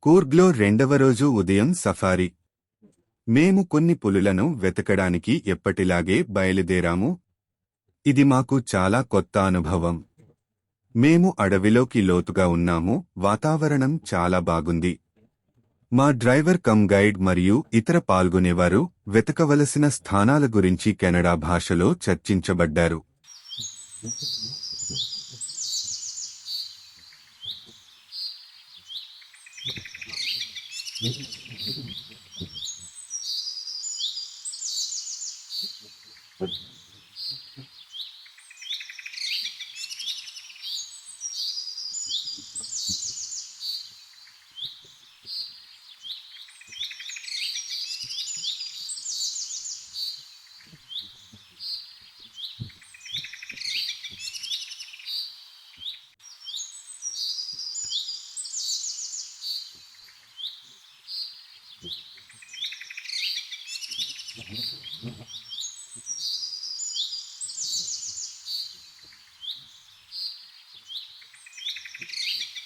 కూర్గ్లో రెండవ రోజు ఉదయం సఫారీ. మేము కొన్ని పులులను వెతకడానికి ఎప్పటిలాగే బయలుదేరాము. ఇది మాకు చాలా కొత్త అనుభవం. మేము అడవిలోకి లోతుగా ఉన్నాము. వాతావరణం చాలా బాగుంది. మా డ్రైవర్ కమ్ గైడ్ మరియు ఇతర పాల్గొనేవారు వెతకవలసిన స్థానాల గురించి కెనడా భాషలో చర్చించబడ్డారు.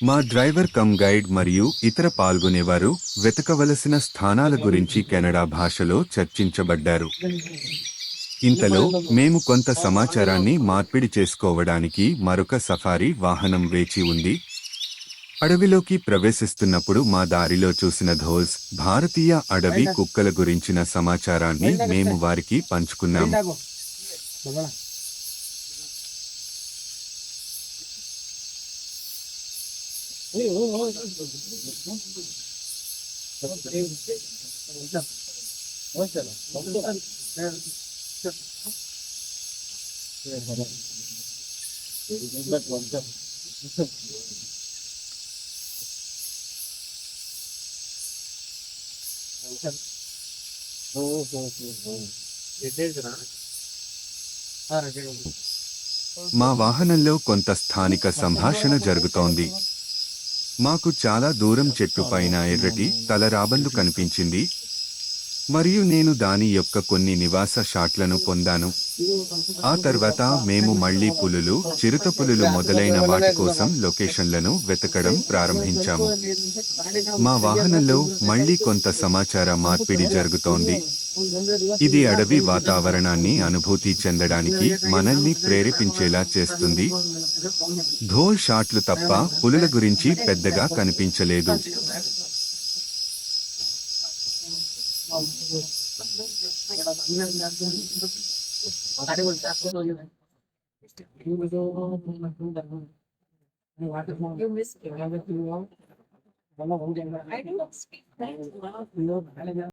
మా డ్రైవర్ కమ్ గైడ్ మరియు ఇతర పాల్గొనేవారు వెతకవలసిన స్థానాల గురించి కెనడా భాషలో చర్చించబడ్డారు. ఇంతలో మేము కొంత సమాచారాన్ని మార్పిడి చేసుకోవడానికి మరొక సఫారీ వాహనం వేచి ఉంది. అడవిలోకి ప్రవేశిస్తున్నప్పుడు మా దారిలో చూసిన ధోల్స్ భారతీయ అడవి కుక్కల గురించిన సమాచారాన్ని మేము వారికి పంచుకున్నాము. మా వాహనంలో కొంత స్థానిక సంభాషణ జరుగుతోంది. మాకు చాలా దూరం చెట్టు పైన ఎర్రటి తలరాబందు కనిపించింది మరియు నేను దాని యొక్క కొన్ని నివాస షాట్లను పొందాను. ఆ తర్వాత మేము మళ్లీ పులులు, చిరుతపులులు మొదలైన వాటి కోసం లొకేషన్లను వెతకడం ప్రారంభించాము. మా వాహనంలో మళ్లీ కొంత సమాచార మార్పిడి జరుగుతోంది. ఇది అడవి వాతావరణాన్ని అనుభూతి చెందడానికి మనల్ని ప్రేరేపించేలా చేస్తుంది. ధోల్ షాట్లు తప్ప పులుల గురించి పెద్దగా కనిపించలేదు. You missed it. I don't speak that.